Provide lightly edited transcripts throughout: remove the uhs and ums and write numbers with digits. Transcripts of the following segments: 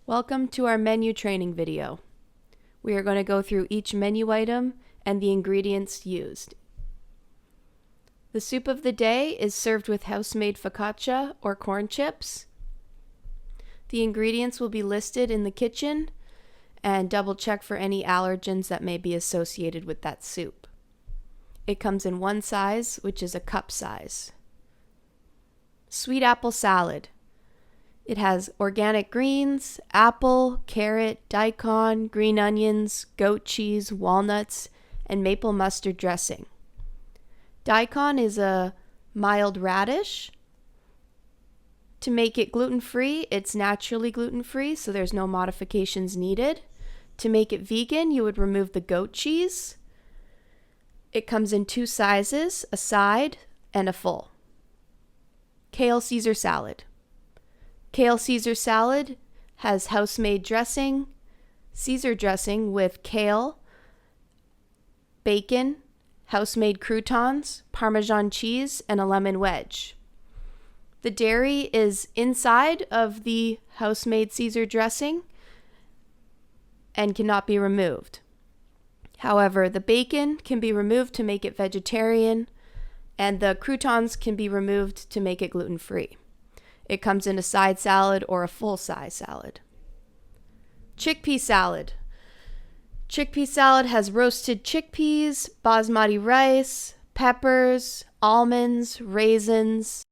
Welcome to our menu training video. We are going to go through each menu item and the ingredients used. The soup of the day is served with house-made focaccia or corn chips. The ingredients will be listed in the kitchen and double check for any allergens that may be associated with that soup. It comes in one size, which is a cup size. Sweet apple salad. It has organic greens, apple, carrot, daikon, green onions, goat cheese, walnuts, and maple mustard dressing. Daikon is a mild radish. To make it gluten-free, it's naturally gluten-free, so there's no modifications needed. To make it vegan, you would remove the goat cheese. It comes in two sizes, a side and a full. Kale Caesar salad. Kale Caesar salad has house-made dressing, Caesar dressing with kale, bacon, house-made croutons, Parmesan cheese, and a lemon wedge. The dairy is inside of the house-made Caesar dressing and cannot be removed. However, the bacon can be removed to make it vegetarian, and the croutons can be removed to make it gluten-free. It comes in a side salad or a full-size salad. Chickpea salad. Chickpea salad has roasted chickpeas, basmati rice, peppers, almonds, raisins,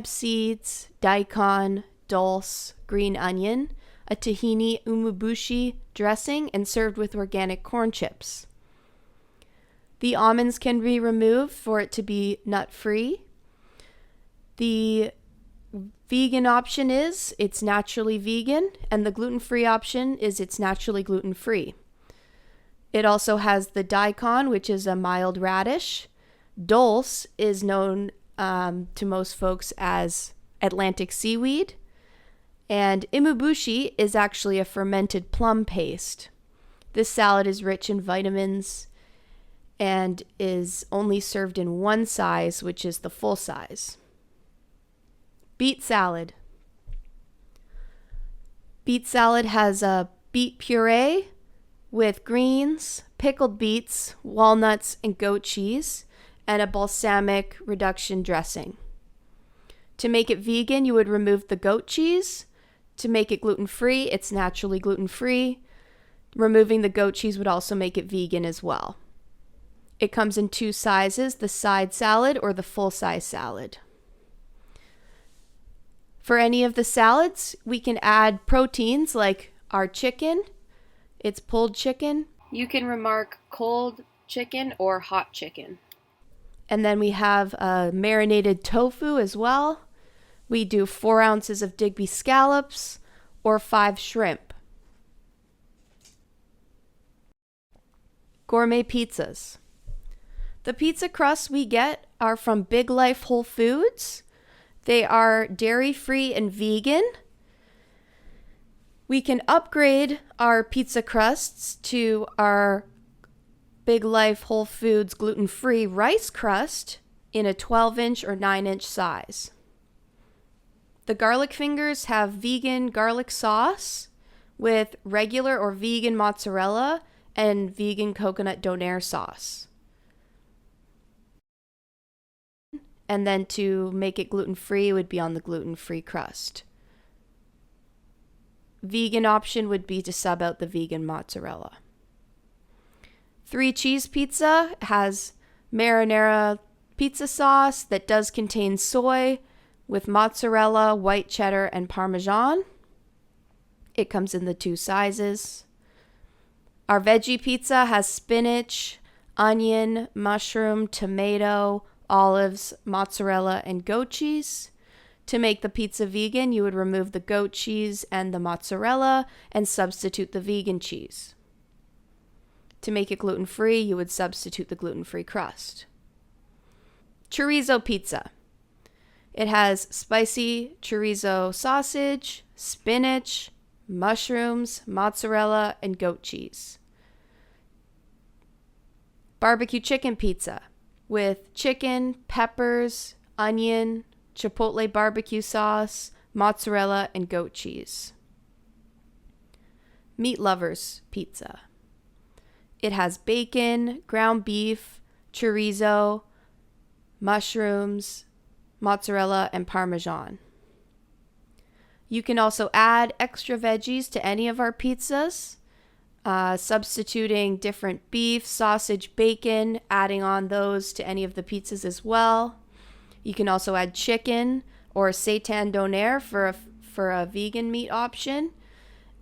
seeds, daikon, dulse, green onion, a tahini umeboshi dressing, and served with organic corn chips. The almonds can be removed for it to be nut-free. The vegan option is it's naturally vegan, and the gluten-free option is it's naturally gluten-free. It also has the daikon, which is a mild radish. Dulse is known to most folks as Atlantic seaweed. And umeboshi is actually a fermented plum paste. This salad is rich in vitamins and is only served in one size, which is the full size. Beet salad. Beet salad has a beet puree with greens, pickled beets, walnuts, and goat cheese, and a balsamic reduction dressing. To make it vegan, you would remove the goat cheese. To make it gluten-free, it's naturally gluten-free. Removing the goat cheese would also make it vegan as well. It comes in two sizes, the side salad or the full-size salad. For any of the salads, we can add proteins like our chicken. It's pulled chicken. You can remark cold chicken or hot chicken. And then we have marinated tofu as well. We do 4 ounces of Digby scallops or 5 shrimp. Gourmet pizzas. The pizza crusts we get are from Big Life Whole Foods. They are dairy-free and vegan. We can upgrade our pizza crusts to our Big Life Whole Foods gluten-free rice crust in a 12-inch or 9-inch size. The garlic fingers have vegan garlic sauce with regular or vegan mozzarella and vegan coconut donair sauce. And then to make it gluten-free would be on the gluten-free crust. Vegan option would be to sub out the vegan mozzarella. 3 cheese pizza has marinara pizza sauce that does contain soy with mozzarella, white cheddar, and parmesan. It comes in the 2 sizes. Our veggie pizza has spinach, onion, mushroom, tomato, olives, mozzarella, and goat cheese. To make the pizza vegan, you would remove the goat cheese and the mozzarella and substitute the vegan cheese. To make it gluten-free, you would substitute the gluten-free crust. Chorizo pizza. It has spicy chorizo sausage, spinach, mushrooms, mozzarella, and goat cheese. Barbecue chicken pizza with chicken, peppers, onion, chipotle barbecue sauce, mozzarella, and goat cheese. Meat Lovers Pizza. It has bacon, ground beef, chorizo, mushrooms, mozzarella, and Parmesan. You can also add extra veggies to any of our pizzas, substituting different beef, sausage, bacon, adding on those to any of the pizzas as well. You can also add chicken or seitan doner for a vegan meat option.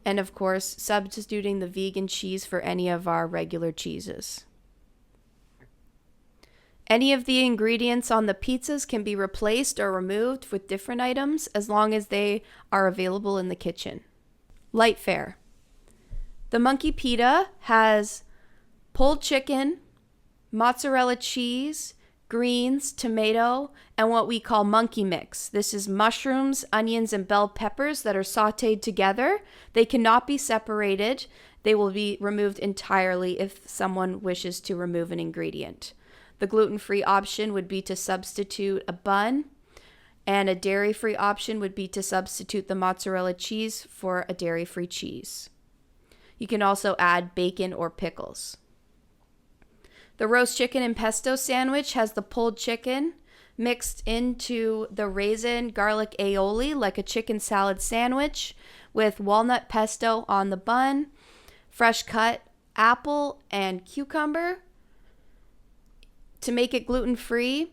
And of course, substituting the vegan cheese for any of our regular cheeses. Any of the ingredients on the pizzas can be replaced or removed with different items as long as they are available in the kitchen. Light fare. The Monkey Pita has pulled chicken, mozzarella cheese, greens, tomato, and what we call monkey mix. This is mushrooms, onions, and bell peppers that are sauteed together. They cannot be separated. They will be removed entirely if someone wishes to remove an ingredient. The gluten-free option would be to substitute a bun, and a dairy-free option would be to substitute the mozzarella cheese for a dairy-free cheese. You can also add bacon or pickles. The roast chicken and pesto sandwich has the pulled chicken mixed into the raisin garlic aioli like a chicken salad sandwich with walnut pesto on the bun, fresh cut apple and cucumber. To make it gluten-free,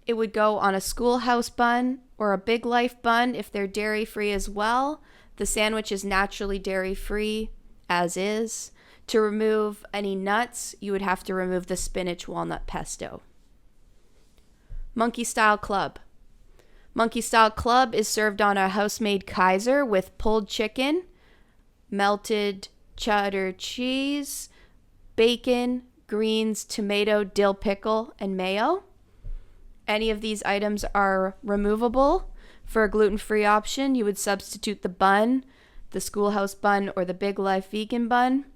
it would go on a Schoolhouse bun or a Big Life bun if they're dairy-free as well. The sandwich is naturally dairy-free as is. To remove any nuts, you would have to remove the spinach walnut pesto. Monkey Style Club. Monkey Style Club is served on a house-made Kaiser with pulled chicken, melted cheddar cheese, bacon, greens, tomato, dill pickle, and mayo. Any of these items are removable. For a gluten-free option, you would substitute the bun, the Schoolhouse bun, or the Big Life vegan bun.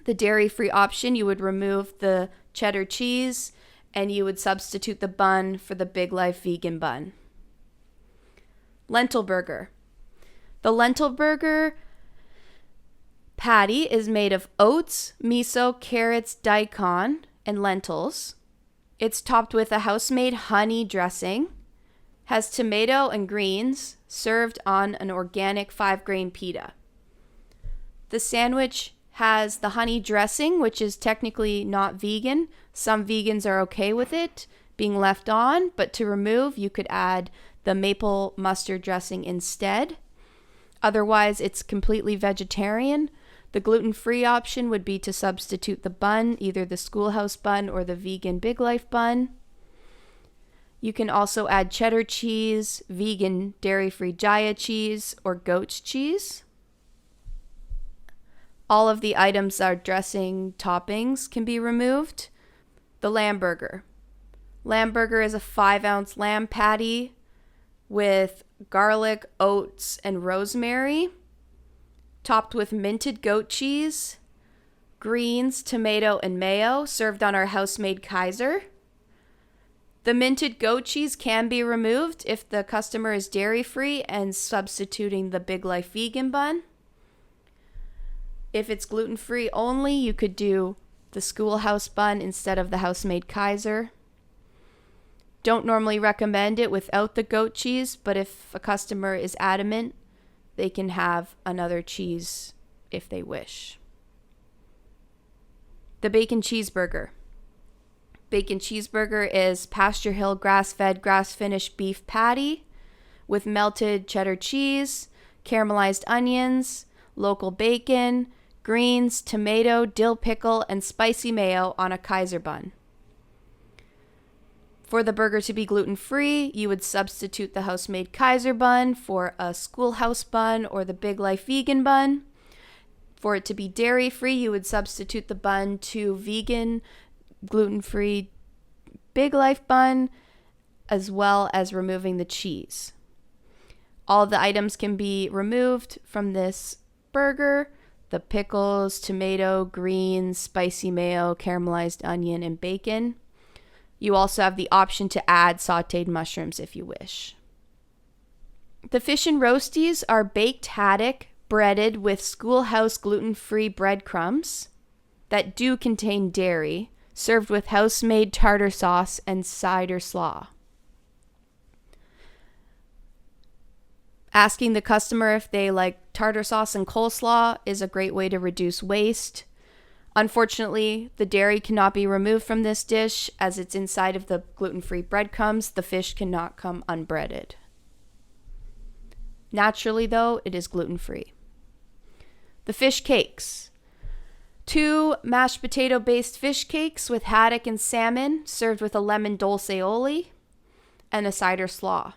The dairy-free option, you would remove the cheddar cheese, and you would substitute the bun for the Big Life vegan bun. Lentil burger. The lentil burger patty is made of oats, miso, carrots, daikon, and lentils. It's topped with a house-made honey dressing, has tomato and greens, served on an organic 5-grain pita. The sandwich has the honey dressing, which is technically not vegan. Some vegans are okay with it being left on, but to remove, you could add the maple mustard dressing instead. Otherwise, it's completely vegetarian. The gluten-free option would be to substitute the bun, either the Schoolhouse bun or the vegan Big Life bun. You can also add cheddar cheese, vegan dairy-free Jaya cheese, or goat's cheese. All of the items are dressing toppings can be removed. The lamb burger. Lamb burger is a 5-ounce lamb patty with garlic, oats, and rosemary, topped with minted goat cheese, greens, tomato, and mayo, served on our house-made Kaiser. The minted goat cheese can be removed if the customer is dairy-free and substituting the Big Life vegan bun. If it's gluten-free only, you could do the Schoolhouse bun instead of the house-made Kaiser. Don't normally recommend it without the goat cheese, but if a customer is adamant, they can have another cheese if they wish. The bacon cheeseburger. Bacon cheeseburger is Pasture Hill grass-fed, grass-finished beef patty with melted cheddar cheese, caramelized onions, local bacon, greens, tomato, dill pickle, and spicy mayo on a Kaiser bun. For the burger to be gluten-free, you would substitute the house-made Kaiser bun for a Schoolhouse bun or the Big Life vegan bun. For it to be dairy-free, you would substitute the bun to vegan, gluten-free Big Life bun, as well as removing the cheese. All the items can be removed from this burger: the pickles, tomato, greens, spicy mayo, caramelized onion, and bacon. You also have the option to add sauteed mushrooms if you wish. The fish and roasties are baked haddock, breaded with Schoolhouse gluten-free breadcrumbs that do contain dairy, served with house-made tartar sauce and cider slaw. Asking the customer if they like tartar sauce and coleslaw is a great way to reduce waste. Unfortunately, the dairy cannot be removed from this dish as it's inside of the gluten-free breadcrumbs. The fish cannot come unbreaded. Naturally, though, it is gluten-free. The fish cakes. 2 mashed potato-based fish cakes with haddock and salmon served with a lemon dolceoli and a cider slaw.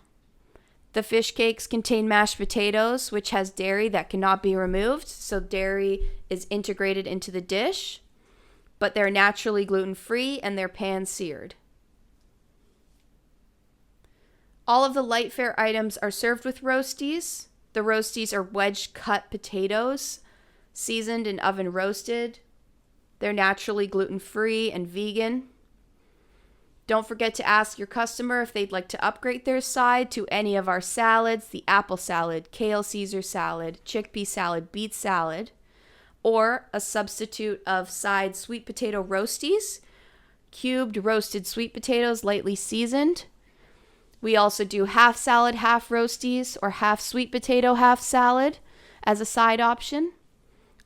The fish cakes contain mashed potatoes, which has dairy that cannot be removed, so dairy is integrated into the dish, but they're naturally gluten-free and they're pan-seared. All of the light fare items are served with roasties. The roasties are wedge-cut potatoes, seasoned and oven roasted. They're naturally gluten-free and vegan. Don't forget to ask your customer if they'd like to upgrade their side to any of our salads, the apple salad, kale Caesar salad, chickpea salad, beet salad, or a substitute of side sweet potato roasties, cubed roasted sweet potatoes lightly seasoned. We also do half salad, half roasties, or half sweet potato, half salad as a side option,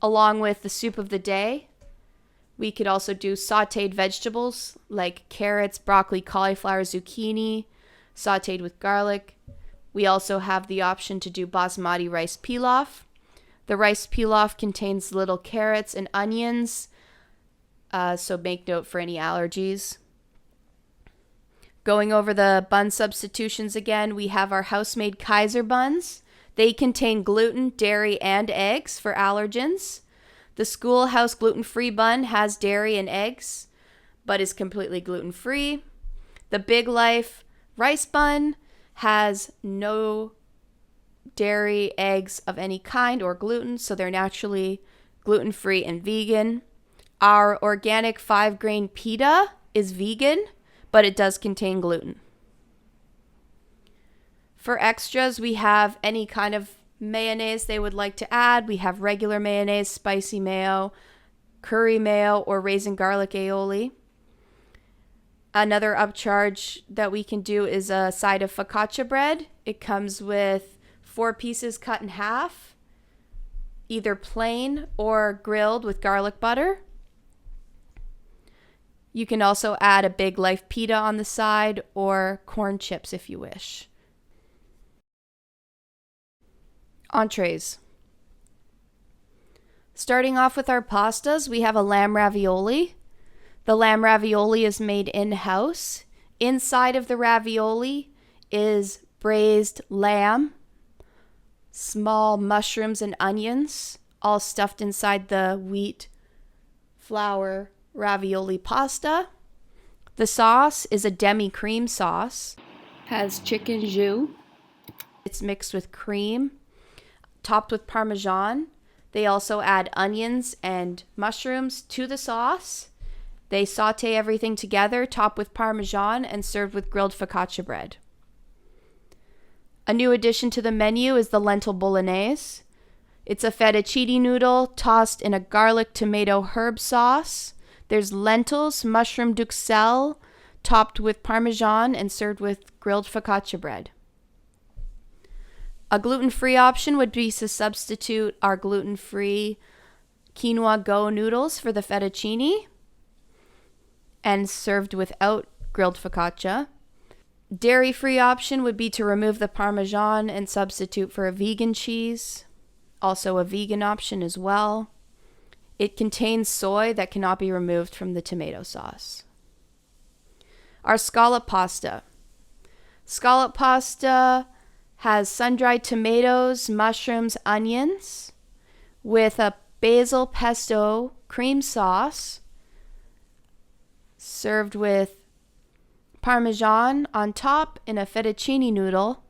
along with the soup of the day. We could also do sauteed vegetables like carrots, broccoli, cauliflower, zucchini, sauteed with garlic. We also have the option to do basmati rice pilaf. The rice pilaf contains little carrots and onions, so make note for any allergies. Going over the bun substitutions again, we have our house-made Kaiser buns. They contain gluten, dairy, and eggs for allergens. The Schoolhouse gluten-free bun has dairy and eggs, but is completely gluten-free. The Big Life rice bun has no dairy, eggs of any kind, or gluten, so they're naturally gluten-free and vegan. Our organic 5-grain pita is vegan, but it does contain gluten. For extras, we have any kind of mayonnaise they would like to add. We have regular mayonnaise, spicy mayo, curry mayo, or raisin garlic aioli. Another upcharge that we can do is a side of focaccia bread. It comes with 4 pieces cut in half, either plain or grilled with garlic butter. You can also add a Big Life pita on the side or corn chips if you wish. Entrees. Starting off with our pastas, we have a lamb ravioli. The lamb ravioli is made in-house. Inside of the ravioli is braised lamb, small mushrooms and onions, all stuffed inside the wheat flour ravioli pasta. The sauce is a demi-cream sauce, has chicken jus. It's mixed with cream, topped with Parmesan. They also add onions and mushrooms to the sauce. They saute everything together, topped with Parmesan, and served with grilled focaccia bread. A new addition to the menu is the lentil bolognese. It's a fettuccine noodle tossed in a garlic tomato herb sauce. There's lentils, mushroom duxelle, topped with Parmesan and served with grilled focaccia bread. A gluten-free option would be to substitute our gluten-free quinoa go noodles for the fettuccine and served without grilled focaccia. Dairy-free option would be to remove the Parmesan and substitute for a vegan cheese, also a vegan option as well. It contains soy that cannot be removed from the tomato sauce. Our scallop pasta. Scallop pasta has sun-dried tomatoes, mushrooms, onions, with a basil pesto cream sauce, served with Parmesan on top in a fettuccine noodle,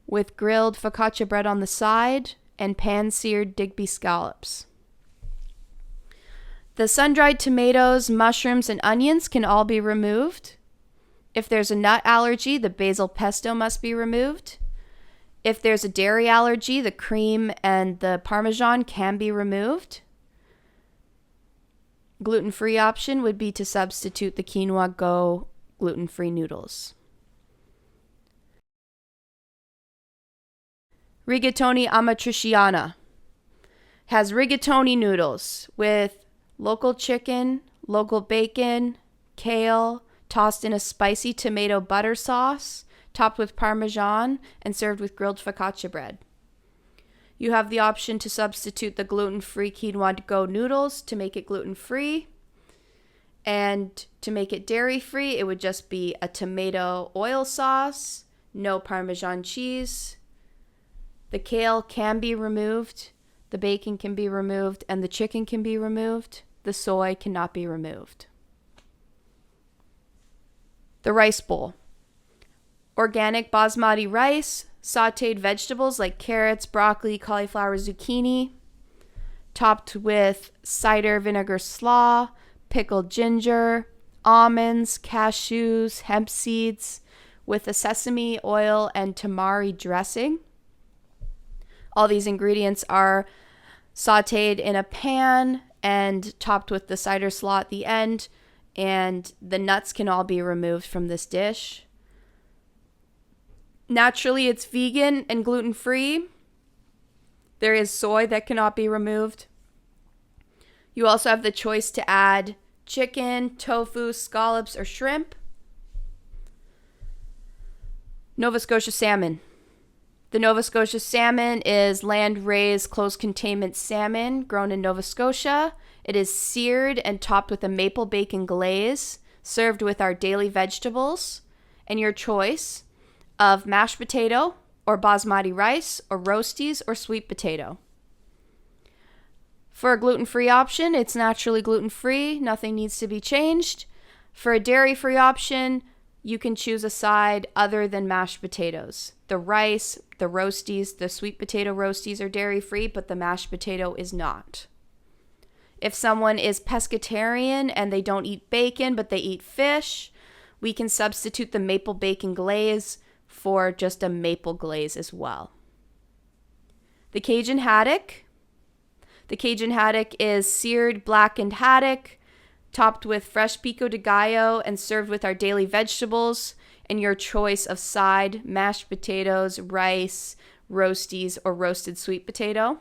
with grilled focaccia bread on the side and pan-seared Digby scallops. The sun-dried tomatoes, mushrooms, and onions can all be removed. If there's a nut allergy, the basil pesto must be removed. If there's a dairy allergy, the cream and the Parmesan can be removed. Gluten-free option would be to substitute the Quinoa Go gluten-free noodles. Rigatoni Amatriciana has rigatoni noodles with local chicken, local bacon, kale, tossed in a spicy tomato butter sauce, topped with Parmesan, and served with grilled focaccia bread. You have the option to substitute the gluten-free Quinoa Go noodles to make it gluten-free. And to make it dairy-free, it would just be a tomato oil sauce, no Parmesan cheese. The kale can be removed, the bacon can be removed, and the chicken can be removed. The soy cannot be removed. The rice bowl. Organic basmati rice, sauteed vegetables like carrots, broccoli, cauliflower, zucchini, topped with cider vinegar slaw, pickled ginger, almonds, cashews, hemp seeds, with a sesame oil and tamari dressing. All these ingredients are sauteed in a pan and topped with the cider slaw at the end, and the nuts can all be removed from this dish. Naturally, it's vegan and gluten-free. There is soy that cannot be removed. You also have the choice to add chicken, tofu, scallops, or shrimp. Nova Scotia salmon. The Nova Scotia salmon is land-raised, closed-containment salmon grown in Nova Scotia. It is seared and topped with a maple bacon glaze, served with our daily vegetables, and your choice of mashed potato or basmati rice or roasties or sweet potato. For a gluten-free option, it's naturally gluten-free. Nothing needs to be changed. For a dairy-free option, you can choose a side other than mashed potatoes. The rice, the roasties, the sweet potato roasties are dairy-free, but the mashed potato is not. If someone is pescatarian and they don't eat bacon, but they eat fish, we can substitute the maple bacon glaze for just a maple glaze as well. The Cajun haddock. The Cajun haddock is seared blackened haddock, topped with fresh pico de gallo and served with our daily vegetables and your choice of side, mashed potatoes, rice, roasties, or roasted sweet potato.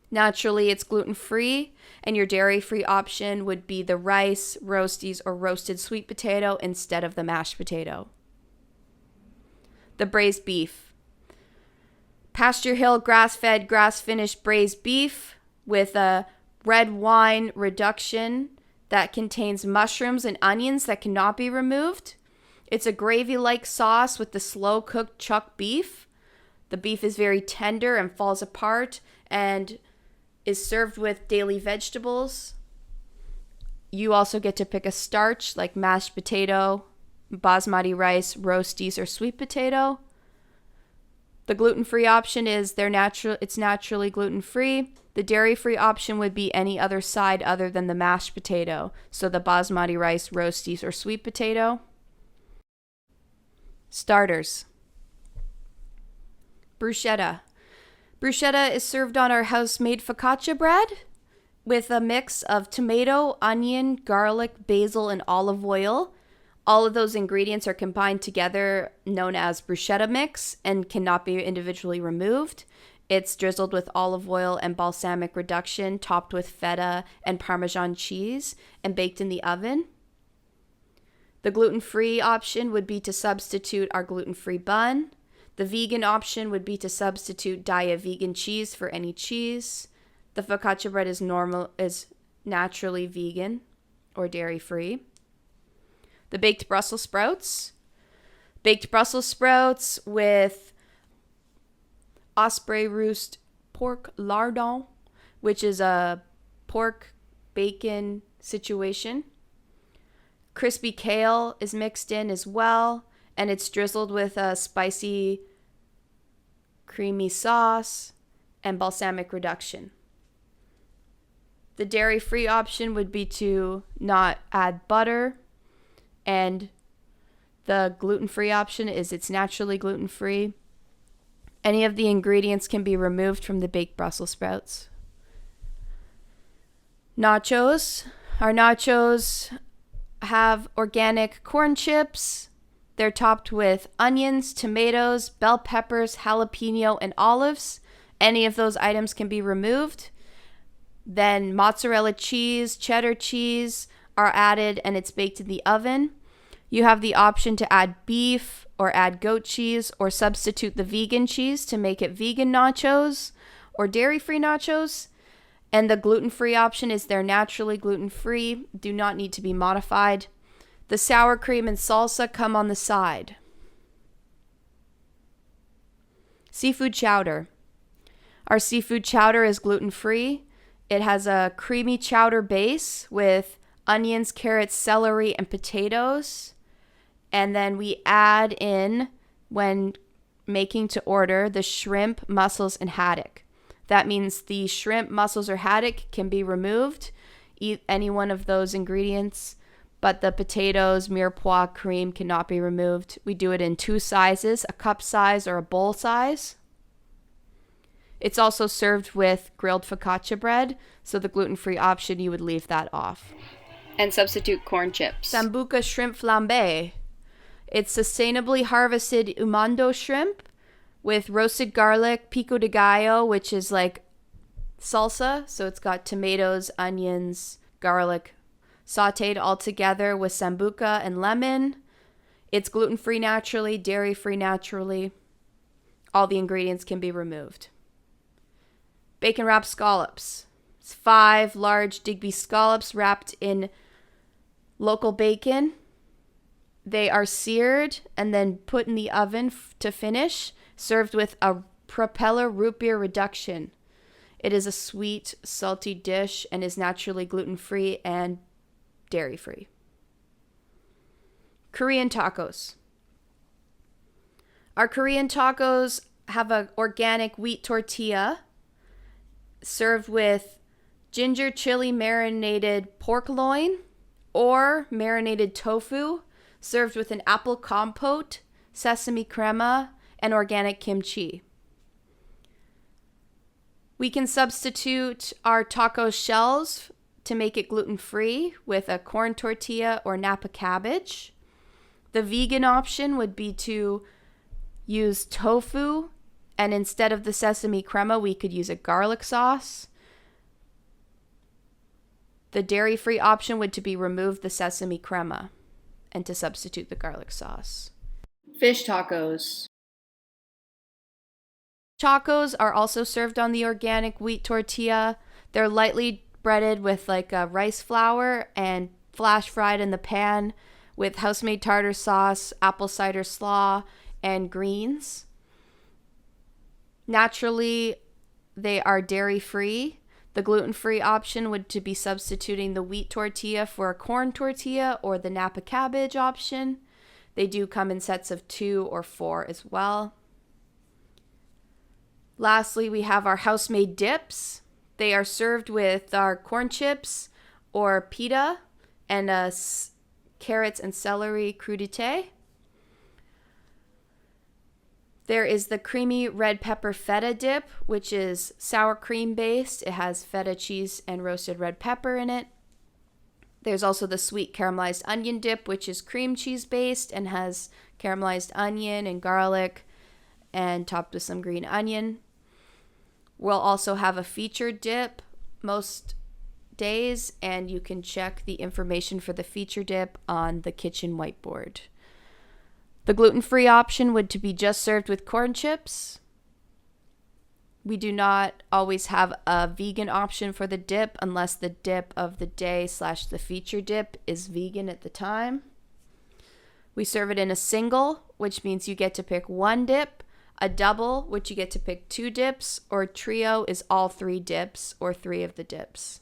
Naturally, it's gluten-free, and your dairy-free option would be the rice, roasties, or roasted sweet potato instead of the mashed potato. The braised beef. Pasture Hill grass-fed, grass-finished braised beef with a red wine reduction that contains mushrooms and onions that cannot be removed. It's a gravy-like sauce with the slow-cooked chuck beef. The beef is very tender and falls apart and is served with daily vegetables. You also get to pick a starch like mashed potato, basmati rice, roasties, or sweet potato. The gluten-free option is it's naturally gluten-free. The dairy-free option would be any other side other than the mashed potato, so the basmati rice, roasties, or sweet potato. Starters. Bruschetta. Bruschetta is served on our house-made focaccia bread with a mix of tomato, onion, garlic, basil, and olive oil. All of those ingredients are combined together, known as bruschetta mix, and cannot be individually removed. It's drizzled with olive oil and balsamic reduction, topped with feta and Parmesan cheese, and baked in the oven. The gluten-free option would be to substitute our gluten-free bun. The vegan option would be to substitute Daiya vegan cheese for any cheese. The focaccia bread is naturally vegan or dairy-free. The baked Brussels sprouts. Baked Brussels sprouts with Osprey Roost pork lardon, which is a pork bacon situation. Crispy kale is mixed in as well, and it's drizzled with a spicy, creamy sauce and balsamic reduction. The dairy-free option would be to not add butter, and the gluten-free option is it's naturally gluten-free. Any of the ingredients can be removed from the baked Brussels sprouts. Nachos. Our nachos have organic corn chips. They're topped with onions, tomatoes, bell peppers, jalapeno, and olives. Any of those items can be removed. Then mozzarella cheese, cheddar cheese are added, and it's baked in the oven. You have the option to add beef or add goat cheese or substitute the vegan cheese to make it vegan nachos or dairy-free nachos. And the gluten-free option is they're naturally gluten-free, do not need to be modified. The sour cream and salsa come on the side. Seafood chowder. Our seafood chowder is gluten-free. It has a creamy chowder base with onions, carrots, celery, and potatoes. And then we add in, when making to order, the shrimp, mussels, and haddock. That means the shrimp, mussels, or haddock can be removed, eat any one of those ingredients, but the potatoes, mirepoix, cream cannot be removed. We do it in 2 sizes, a cup size or a bowl size. It's also served with grilled focaccia bread, so the gluten-free option, you would leave that off. And substitute corn chips. Sambuca shrimp flambe. It's sustainably harvested umando shrimp with roasted garlic, pico de gallo, which is like salsa. So it's got tomatoes, onions, garlic, sauteed all together with sambuca and lemon. It's gluten-free naturally, dairy-free naturally. All the ingredients can be removed. Bacon wrapped scallops. It's 5 large Digby scallops wrapped in local bacon. They are seared and then put in the oven to finish, served with a propeller root beer reduction. It is a sweet, salty dish and is naturally gluten-free and dairy-free. Korean tacos. Our Korean tacos have an organic wheat tortilla served with ginger chili marinated pork loin or marinated tofu, served with an apple compote, sesame crema, and organic kimchi. We can substitute our taco shells to make it gluten-free with a corn tortilla or Napa cabbage. The vegan option would be to use tofu, and instead of the sesame crema, we could use a garlic sauce. The dairy-free option would to be remove the sesame crema and to substitute the garlic sauce. Fish tacos. Tacos are also served on the organic wheat tortilla. They're lightly breaded with like a rice flour and flash fried in the pan with house-made tartar sauce, apple cider slaw, and greens. Naturally, they are dairy-free. The gluten-free option would to be substituting the wheat tortilla for a corn tortilla or the Napa cabbage option. They do come in sets of 2 or 4 as well. Lastly, we have our house-made dips. They are served with our corn chips or pita and carrots and celery crudité. There is the creamy red pepper feta dip, which is sour cream based. It has feta cheese and roasted red pepper in it. There's also the sweet caramelized onion dip, which is cream cheese based and has caramelized onion and garlic and topped with some green onion. We'll also have a featured dip most days, and you can check the information for the feature dip on the kitchen whiteboard. The gluten-free option would to be just served with corn chips. We do not always have a vegan option for the dip unless the dip of the day / the feature dip is vegan at the time. We serve it in a single, which means you get to pick 1 dip, a double, which you get to pick 2 dips, or a trio is all 3 dips or 3 of the dips.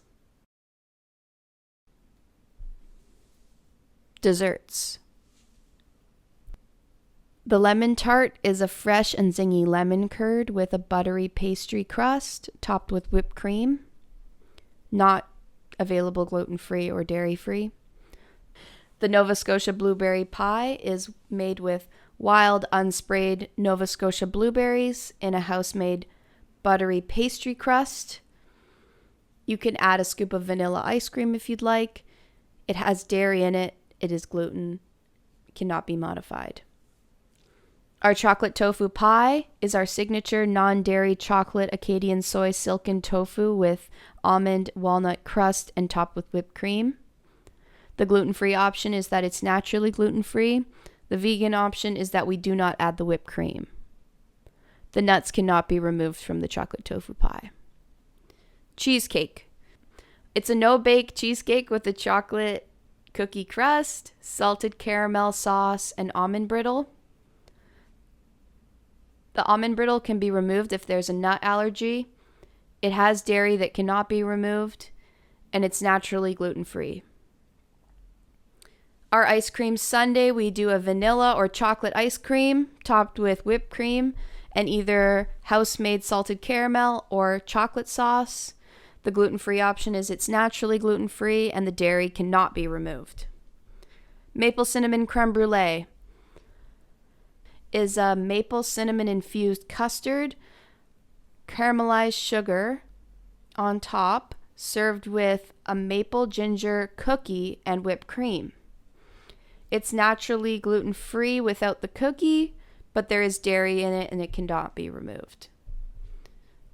Desserts. The lemon tart is a fresh and zingy lemon curd with a buttery pastry crust topped with whipped cream. Not available gluten-free or dairy-free. The Nova Scotia blueberry pie is made with wild unsprayed Nova Scotia blueberries in a house-made buttery pastry crust. You can add a scoop of vanilla ice cream if you'd like. It has dairy in it. It is gluten. It cannot be modified. Our chocolate tofu pie is our signature non-dairy chocolate Acadian soy silken tofu with almond walnut crust and topped with whipped cream. The gluten-free option is that it's naturally gluten-free. The vegan option is that we do not add the whipped cream. The nuts cannot be removed from the chocolate tofu pie. Cheesecake. It's a no-bake cheesecake with a chocolate cookie crust, salted caramel sauce, and almond brittle. The almond brittle can be removed if there's a nut allergy. It has dairy that cannot be removed, and it's naturally gluten-free. Our ice cream sundae, we do a vanilla or chocolate ice cream topped with whipped cream and either house-made salted caramel or chocolate sauce. The gluten-free option is it's naturally gluten-free and the dairy cannot be removed. Maple cinnamon creme brulee is a maple cinnamon infused custard, caramelized sugar on top, served with a maple ginger cookie and whipped cream. It's naturally gluten-free without the cookie, but there is dairy in it and it cannot be removed.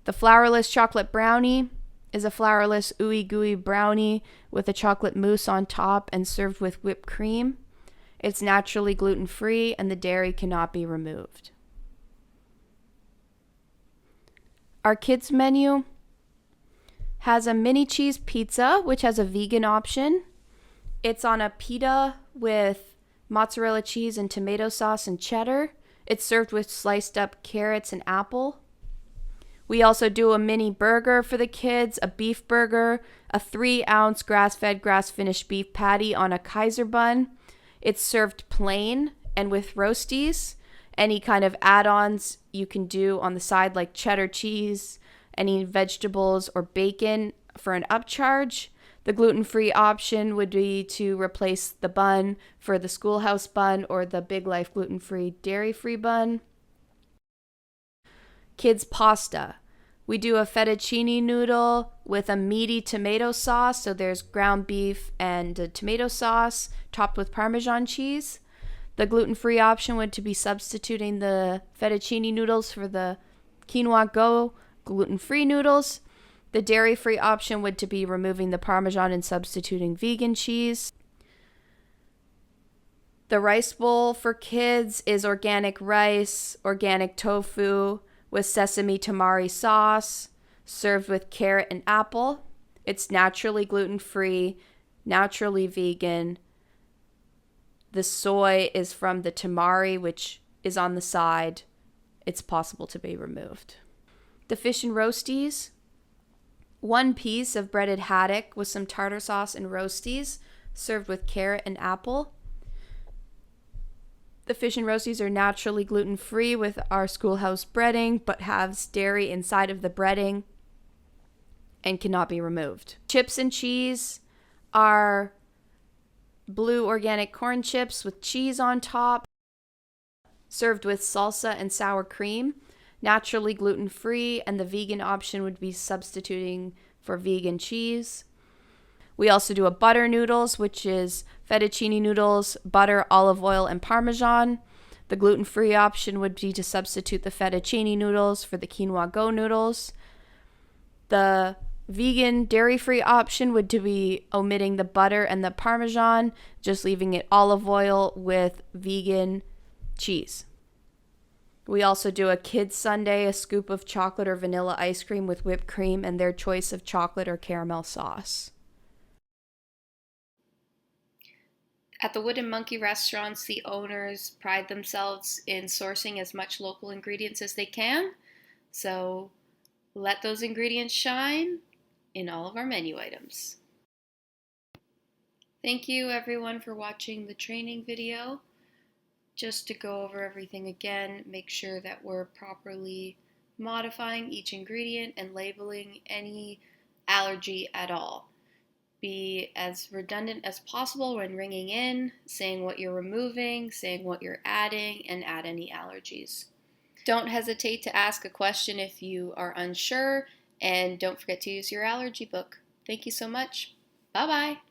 The flourless chocolate brownie is a flourless ooey gooey brownie with a chocolate mousse on top and served with whipped cream. It's naturally gluten-free and the dairy cannot be removed. Our kids menu has a mini cheese pizza, which has a vegan option. It's on a pita with mozzarella cheese and tomato sauce and cheddar. It's served with sliced up carrots and apple. We also do a mini burger for the kids, a beef burger, a 3-ounce grass-fed, grass-finished beef patty on a Kaiser bun. It's served plain and with roasties. Any kind of add-ons you can do on the side like cheddar cheese, any vegetables or bacon for an upcharge. The gluten-free option would be to replace the bun for the Schoolhouse bun or the Big Life gluten-free, dairy-free bun. Kids pasta. We do a fettuccine noodle with a meaty tomato sauce. So there's ground beef and a tomato sauce topped with Parmesan cheese. The gluten-free option would to be substituting the fettuccine noodles for the Quinoa Go gluten-free noodles. The dairy-free option would to be removing the Parmesan and substituting vegan cheese. The rice bowl for kids is organic rice, organic tofu with sesame tamari sauce, served with carrot and apple. It's naturally gluten-free, naturally vegan. The soy is from the tamari, which is on the side. It's possible to be removed. The fish and roasties. 1 piece of breaded haddock with some tartar sauce and roasties, served with carrot and apple. The fish and roasties are naturally gluten-free with our Schoolhouse breading, but has dairy inside of the breading and cannot be removed. Chips and cheese are blue organic corn chips with cheese on top, served with salsa and sour cream, naturally gluten-free, and the vegan option would be substituting for vegan cheese. We also do a butter noodles, which is fettuccine noodles, butter, olive oil, and Parmesan. The gluten-free option would be to substitute the fettuccine noodles for the Quinoa Go noodles. The vegan dairy-free option would to be omitting the butter and the Parmesan, just leaving it olive oil with vegan cheese. We also do a kids sundae, a scoop of chocolate or vanilla ice cream with whipped cream and their choice of chocolate or caramel sauce. At the Wooden Monkey restaurants, the owners pride themselves in sourcing as much local ingredients as they can. So let those ingredients shine in all of our menu items. Thank you everyone for watching the training video. Just to go over everything again, make sure that we're properly modifying each ingredient and labeling any allergy at all. be as redundant as possible when ringing in, saying what you're removing, saying what you're adding, and add any allergies. Don't hesitate to ask a question if you are unsure, and don't forget to use your allergy book. Thank you so much. Bye-bye.